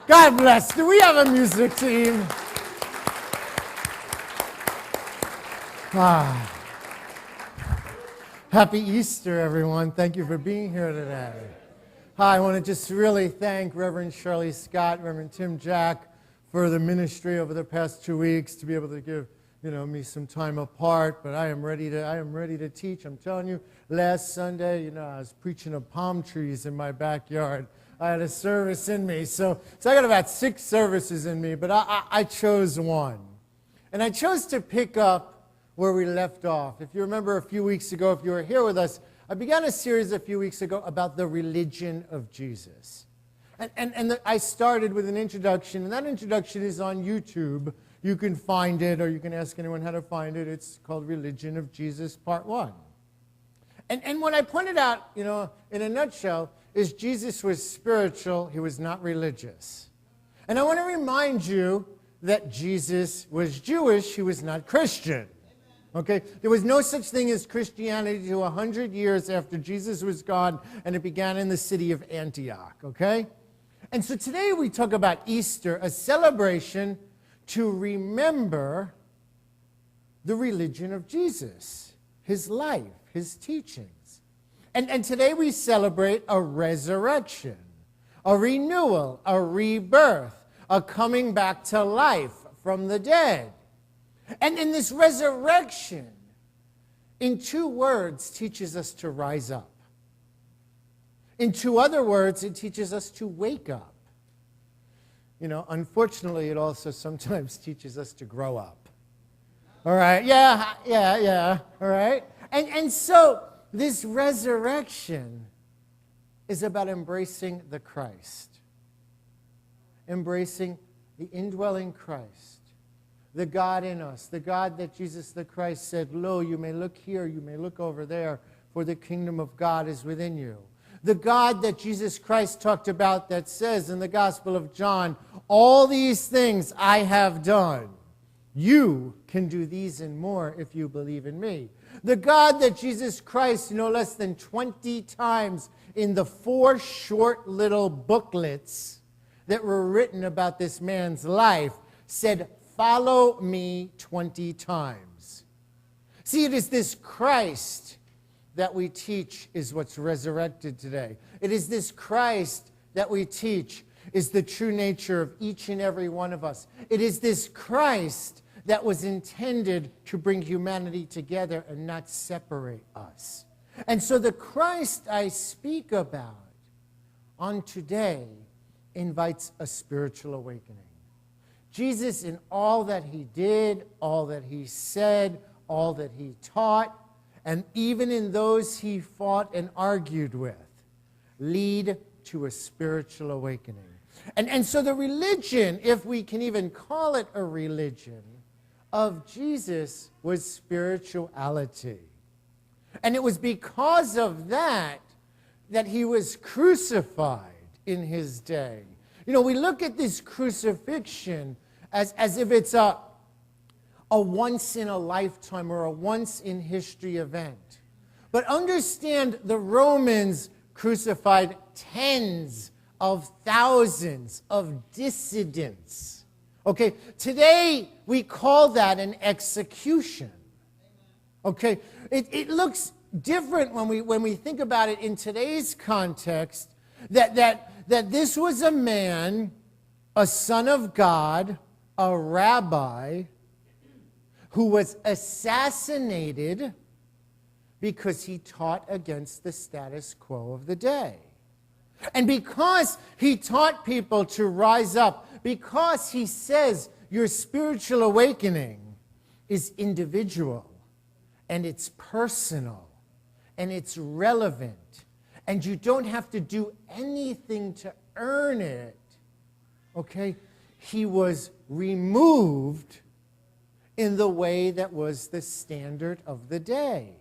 God bless. Do we have a music team? Happy Easter, everyone. Thank you for being here today. Hi, I want to just really thank Reverend Shirley Scott, Reverend Tim Jack for the ministry over the past 2 weeks to be able to give me some time apart, but I am ready to teach. I'm telling you, last Sunday, I was preaching of palm trees in my backyard. I had a service in me. So I got about 6 services in me, but I chose one. And I chose to pick up where we left off. If you remember a few weeks ago, if you were here with us, I began a series a few weeks ago about the religion of Jesus. And I started with an introduction, and that introduction is on YouTube. You can find it, or you can ask anyone how to find it. It's called Religion of Jesus, Part 1. And what I pointed out, in a nutshell, is Jesus was spiritual. He was not religious. And I want to remind you that Jesus was Jewish. He was not Christian. Okay? There was no such thing as Christianity to 100 years after Jesus was gone, and it began in the city of Antioch. Okay? And so today we talk about Easter, a celebration to remember the religion of Jesus, his life, his teachings. And today we celebrate a resurrection, a renewal, a rebirth, a coming back to life from the dead. And in this resurrection, in 2 words, teaches us to rise up. In 2 other words, it teaches us to wake up. Unfortunately, it also sometimes teaches us to grow up. All right? Yeah. All right? And so this resurrection is about embracing the Christ. Embracing the indwelling Christ. The God in us. The God that Jesus the Christ said, "Lo, you may look here, you may look over there, for the kingdom of God is within you." The God that Jesus Christ talked about that says in the Gospel of John, "All these things I have done. You can do these and more if you believe in me." The God that Jesus Christ, no less than 20 times in the 4 short little booklets that were written about this man's life, said, "Follow me 20 times." See, it is this Christ that we teach is what's resurrected today. It is this Christ that we teach is the true nature of each and every one of us. It is this Christ that was intended to bring humanity together and not separate us. And so the Christ I speak about on today invites a spiritual awakening. Jesus, in all that he did, all that he said, all that he taught, and even in those he fought and argued with, lead to a spiritual awakening. And so the religion, if we can even call it a religion, of Jesus was spirituality. And it was because of that that he was crucified in his day. We look at this crucifixion as if it's a once-in-a-lifetime or a once-in-history event. But understand, the Romans crucified tens of thousands of dissidents. Okay, today we call that an execution. Okay, it looks different when we think about it in today's context, that this was a man, a son of God, a rabbi, who was assassinated because he taught against the status quo of the day. And because he taught people to rise up, because he says your spiritual awakening is individual, and it's personal, and it's relevant, and you don't have to do anything to earn it, okay, he was removed in the way that was the standard of the day.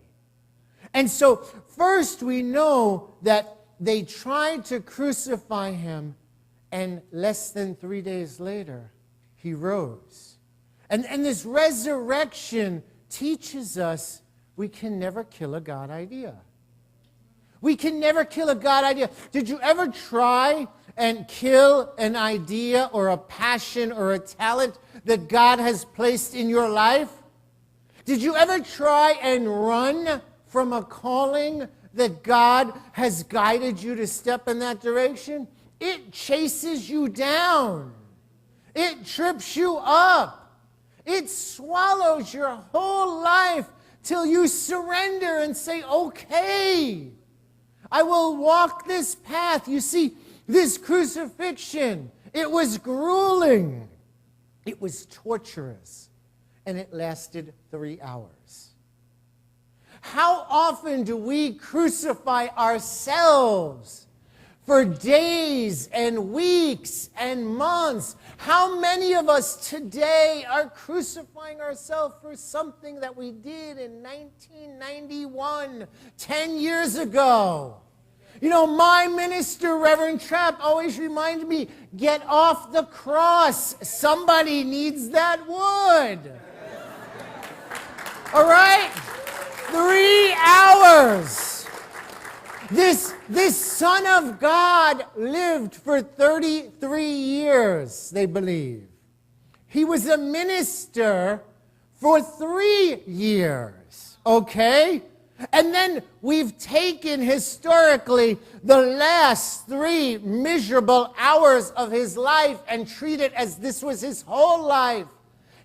And so first we know that they tried to crucify him, and less than 3 days later, he rose. And this resurrection teaches us we can never kill a God idea. We can never kill a God idea. Did you ever try and kill an idea or a passion or a talent that God has placed in your life? Did you ever try and run from a calling that God has guided you to step in that direction? It chases you down. It trips you up. It swallows your whole life till you surrender and say, okay, I will walk this path. You see, this crucifixion, it was grueling. It was torturous. And it lasted 3 hours. How often do we crucify ourselves for days and weeks and months? How many of us today are crucifying ourselves for something that we did in 1991, 10 years ago? You know, my minister, Reverend Trapp, always reminded me, get off the cross. Somebody needs that wood. All right? 3 hours. This Son of God lived for 33 years, they believe. He was a minister for 3 years, okay? And then we've taken historically the last 3 miserable hours of his life and treated as this was his whole life.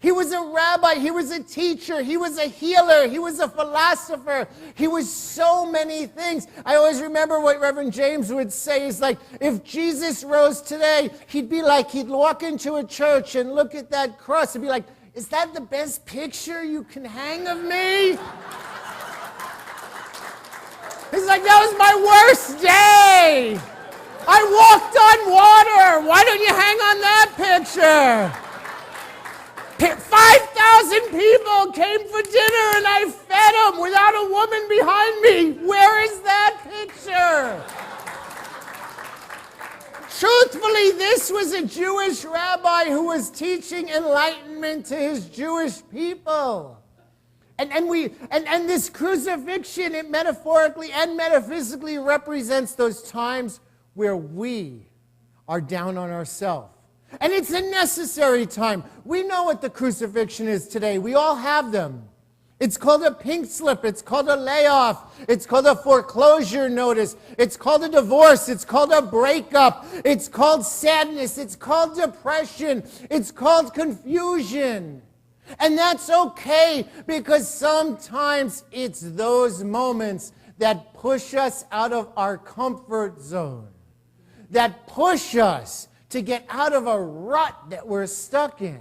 He was a rabbi, he was a teacher, he was a healer, he was a philosopher, he was so many things. I always remember what Reverend James would say is like, if Jesus rose today, he'd walk into a church and look at that cross and be like, is that the best picture you can hang of me? He's like, that was my worst day. I walked on water. Why don't you hang on that picture? 5,000 people came for dinner and I fed them without a woman behind me. Where is that picture? Truthfully, this was a Jewish rabbi who was teaching enlightenment to his Jewish people. And this crucifixion, it metaphorically and metaphysically represents those times where we are down on ourselves. And it's a necessary time. We know what the crucifixion is today. We all have them. It's called a pink slip. It's called a layoff. It's called a foreclosure notice. It's called a divorce. It's called a breakup. It's called sadness. It's called depression. It's called confusion. And that's okay, because sometimes it's those moments that push us out of our comfort zone, that push us to get out of a rut that we're stuck in.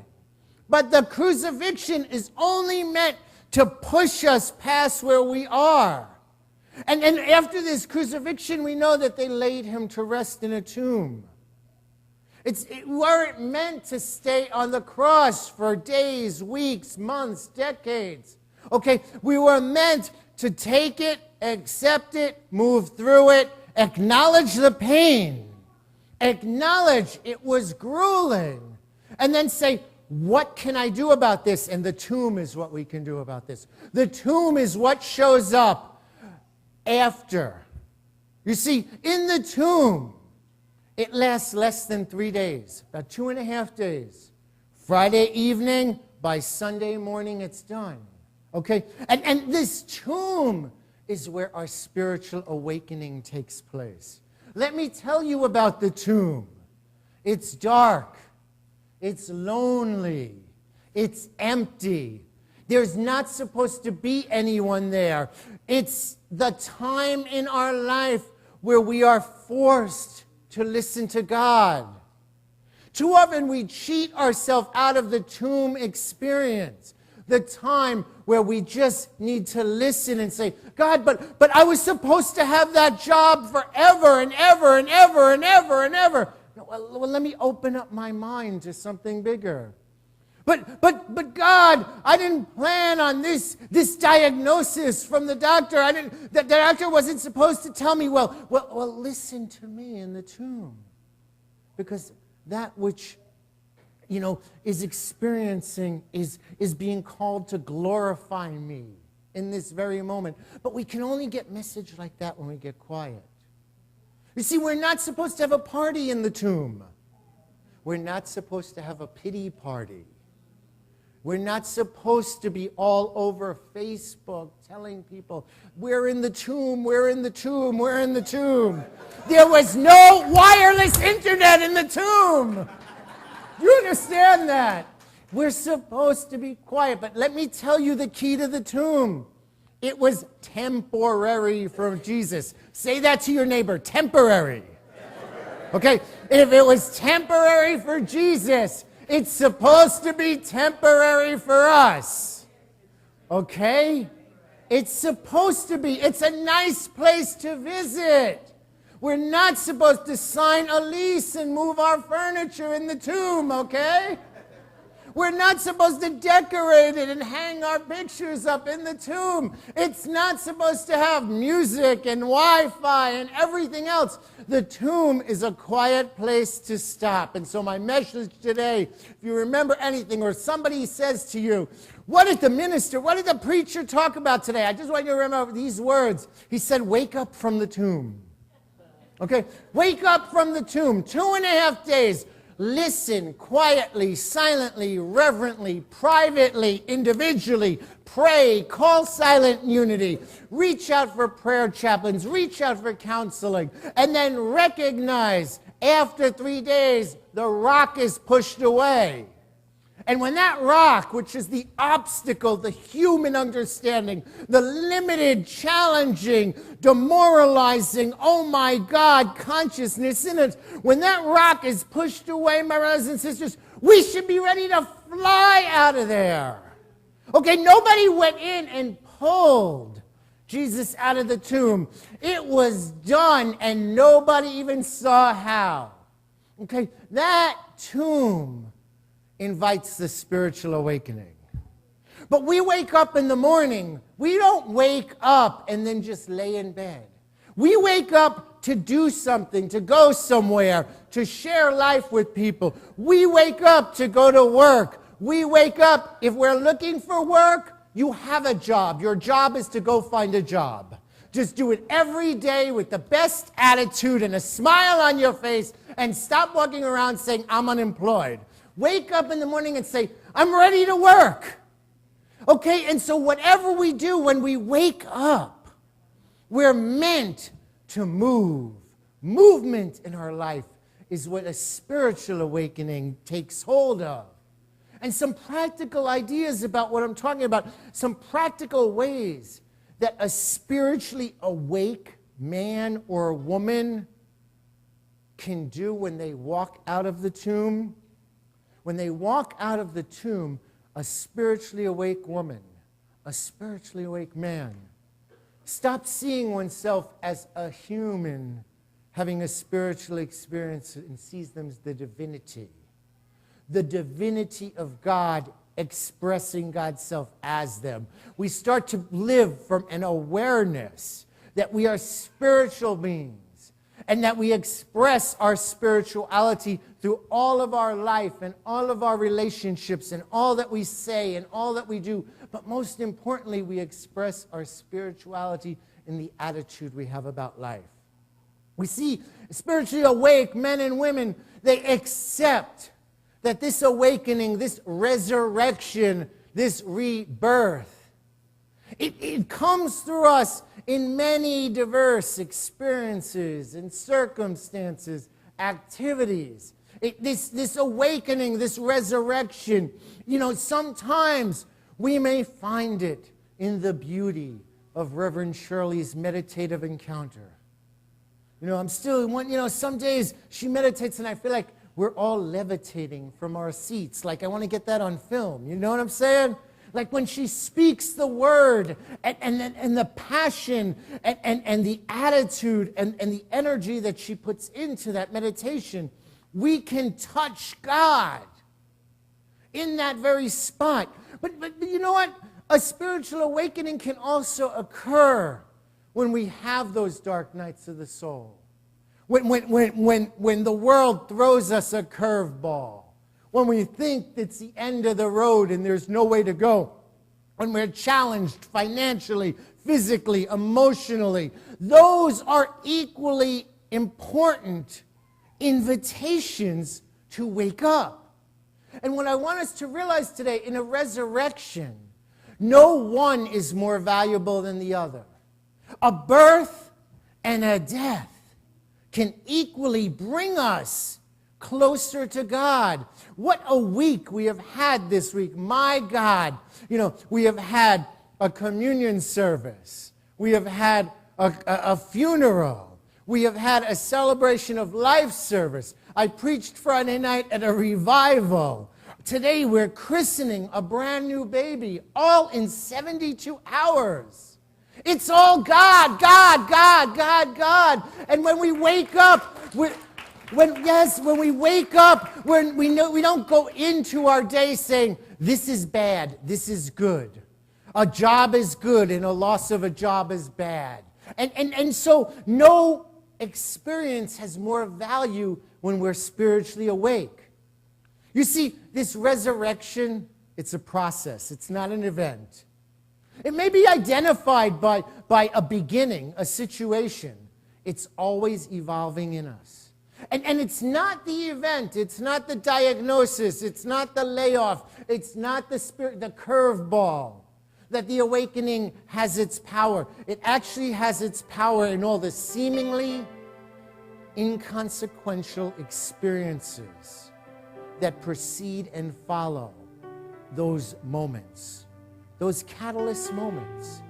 But the crucifixion is only meant to push us past where we are. And after this crucifixion, we know that they laid him to rest in a tomb. We weren't meant to stay on the cross for days, weeks, months, decades. Okay, we were meant to take it, accept it, move through it, acknowledge the pain, acknowledge it was grueling, and then say, what can I do about this? And the tomb is what we can do about this. The tomb is what shows up after. You see, in the tomb, it lasts less than 3 days, about 2.5 days. Friday evening, by Sunday morning, it's done. Okay? And this tomb is where our spiritual awakening takes place. Let me tell you about the tomb. It's dark. It's lonely. It's empty. There's not supposed to be anyone there. It's the time in our life where we are forced to listen to God. Too often we cheat ourselves out of the tomb experience, the time where we just need to listen and say, God, but I was supposed to have that job forever and ever and ever and ever and ever. Well, let me open up my mind to something bigger. But God, I didn't plan on this diagnosis from the doctor. The doctor wasn't supposed to tell me, well, listen to me in the tomb. Because that which, is experiencing is being called to glorify me in this very moment. But we can only get message like that when we get quiet. You see, we're not supposed to have a party in the tomb. We're not supposed to have a pity party. We're not supposed to be all over Facebook telling people, we're in the tomb, we're in the tomb, we're in the tomb. There was no wireless internet in the tomb. You understand that? We're supposed to be quiet, but let me tell you the key to the tomb. It was temporary for Jesus. Say that to your neighbor, temporary. Okay, if it was temporary for Jesus, it's supposed to be temporary for us. Okay? It's supposed to be. It's a nice place to visit. We're not supposed to sign a lease and move our furniture in the tomb, okay? We're not supposed to decorate it and hang our pictures up in the tomb. It's not supposed to have music and Wi-Fi and everything else. The tomb is a quiet place to stop. And so my message today, if you remember anything or somebody says to you, what did the preacher talk about today? I just want you to remember these words. He said, wake up from the tomb. Okay, wake up from the tomb. 2.5 days. Listen quietly, silently, reverently, privately, individually. Pray, call silent unity. Reach out for prayer chaplains. Reach out for counseling. And then recognize after 3 days, the rock is pushed away. And when that rock, which is the obstacle, the human understanding, the limited, challenging, demoralizing, oh my God, consciousness in it, when that rock is pushed away, my brothers and sisters, we should be ready to fly out of there. Okay, nobody went in and pulled Jesus out of the tomb. It was done, and nobody even saw how. Okay, that tomb invites the spiritual awakening. But we wake up in the morning. We don't wake up and then just lay in bed. We wake up to do something, to go somewhere, to share life with people. We wake up to go to work. We wake up, if we're looking for work, you have a job. Your job is to go find a job. Just do it every day with the best attitude and a smile on your face, and stop walking around saying, I'm unemployed. Wake up in the morning and say, I'm ready to work. Okay, and so whatever we do when we wake up, we're meant to move. Movement in our life is what a spiritual awakening takes hold of. And some practical ideas about what I'm talking about, some practical ways that a spiritually awake man or woman can do when they walk out of the tomb. When they walk out of the tomb, a spiritually awake woman, a spiritually awake man, stop seeing oneself as a human having a spiritual experience and sees them as the divinity of God expressing God's self as them. We start to live from an awareness that we are spiritual beings, and that we express our spirituality through all of our life and all of our relationships and all that we say and all that we do. But most importantly, we express our spirituality in the attitude we have about life. We see spiritually awake men and women, they accept that this awakening, this resurrection, this rebirth, it comes through us in many diverse experiences and circumstances, activities. This awakening, this resurrection, sometimes we may find it in the beauty of Reverend Shirley's meditative encounter. Some days she meditates and I feel like we're all levitating from our seats. Like I want to get that on film. You know what I'm saying? Like when she speaks the word and the passion and the attitude and the energy that she puts into that meditation, we can touch God in that very spot. But you know what? A spiritual awakening can also occur when we have those dark nights of the soul. When the world throws us a curveball. When we think it's the end of the road and there's no way to go. When we're challenged financially, physically, emotionally. Those are equally important invitations to wake up. And what I want us to realize today, in a resurrection, no one is more valuable than the other. A birth and a death can equally bring us closer to God. What a week we have had this week. My God, we have had a communion service. We have had a funeral. We have had a celebration of life service. I preached Friday night at a revival. Today we're christening a brand new baby, all in 72 hours. It's all God, God, God, God, God. And when we wake up, when we wake up, we don't go into our day saying, this is bad, this is good. A job is good and a loss of a job is bad. And so no experience has more value when we're spiritually awake. You see, this resurrection, it's a process. It's not an event. It may be identified by a beginning, a situation. It's always evolving in us. And it's not the event. It's not the diagnosis. It's not the layoff. It's not the curveball that the awakening has its power. It actually has its power in all the seemingly inconsequential experiences that precede and follow those moments, those catalyst moments.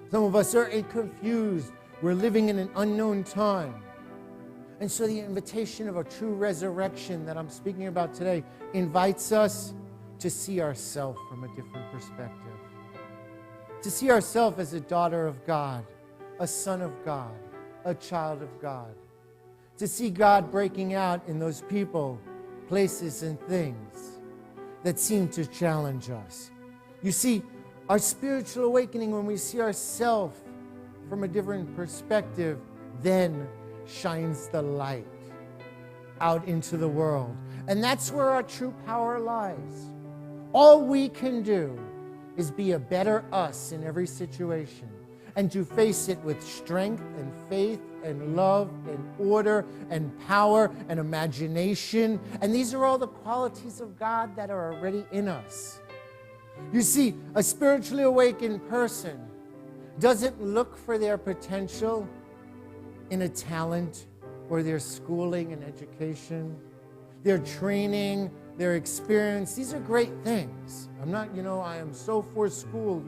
Some of us are confused. We're living in an unknown time. And so the invitation of a true resurrection that I'm speaking about today invites us to see ourselves from a different perspective. To see ourselves as a daughter of God, a son of God, a child of God. To see God breaking out in those people, places, and things that seem to challenge us. You see, our spiritual awakening, when we see ourselves from a different perspective, then shines the light out into the world. And that's where our true power lies. All we can do is be a better us in every situation and to face it with strength and faith and love and order and power and imagination. And these are all the qualities of God that are already in us. You see, a spiritually awakened person doesn't look for their potential in a talent or their schooling and education, their training, their experience. These are great things. I am so for school,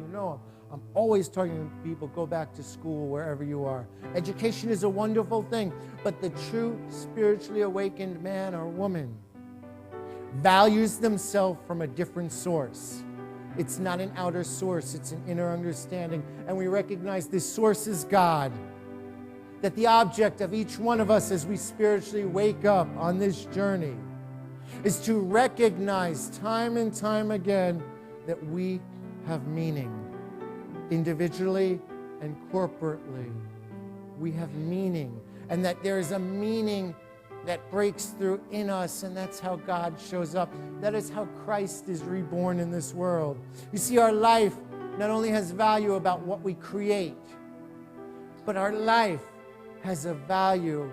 I'm always talking to people, go back to school wherever you are. Education is a wonderful thing, but the true spiritually awakened man or woman values themselves from a different source. It's not an outer source, it's an inner understanding. And we recognize this source is God. That the object of each one of us as we spiritually wake up on this journey is to recognize time and time again that we have meaning. Individually and corporately, we have meaning, and that there is a meaning that breaks through in us, and that's how God shows up. That is how Christ is reborn in this world. You see, our life not only has value about what we create, but our life has a value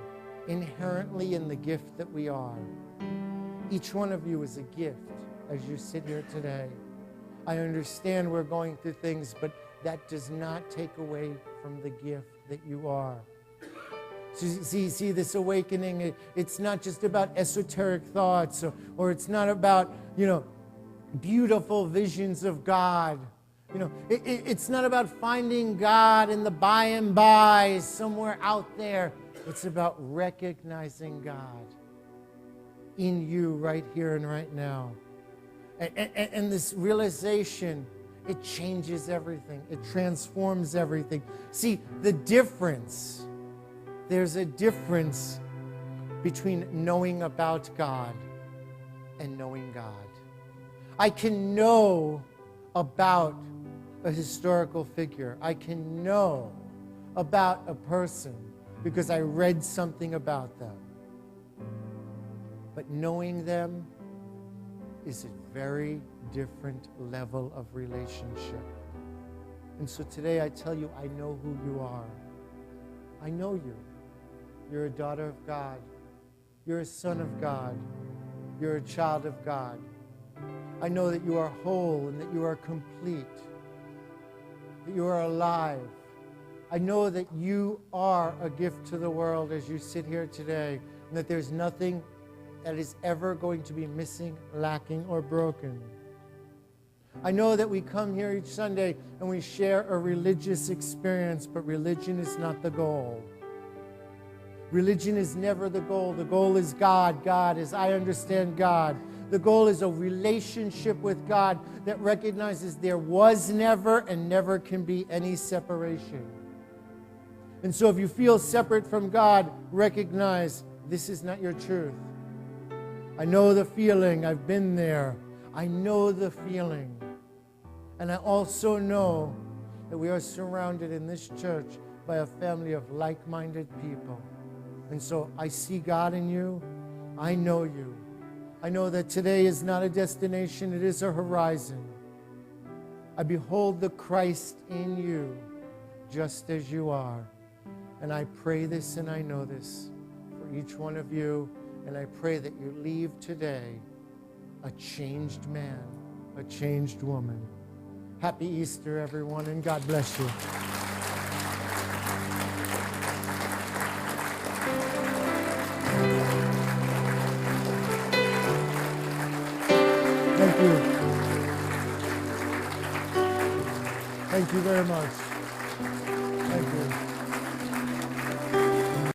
inherently in the gift that we are. Each one of you is a gift as you sit here today. I understand we're going through things, but that does not take away from the gift that you are. So see this awakening, it's not just about esoteric thoughts, or it's not about, beautiful visions of God. It's not about finding God in the by and by somewhere out there. It's about recognizing God in you right here and right now. And this realization, it changes everything. It transforms everything. See, there's a difference between knowing about God and knowing God. I can know about a historical figure. I can know about a person because I read something about them. But knowing them is a very different level of relationship. And so today I tell you, I know who you are. I know you. You're a daughter of God. You're a son of God. You're a child of God. I know that you are whole and that you are complete, that you are alive. I know that you are a gift to the world as you sit here today, and that there's nothing that is ever going to be missing, lacking, or broken. I know that we come here each Sunday and we share a religious experience, but religion is not the goal. Religion is never the goal. The goal is God. God, as I understand God. The goal is a relationship with God that recognizes there was never and never can be any separation. And so if you feel separate from God, recognize this is not your truth. I know the feeling. I've been there. I know the feeling. And I also know that we are surrounded in this church by a family of like-minded people. And so I see God in you. I know you. I know that today is not a destination, it is a horizon. I behold the Christ in you, just as you are. And I pray this and I know this for each one of you. And I pray that you leave today a changed man, a changed woman. Happy Easter, everyone, and God bless you. Thank you. Thank you very much.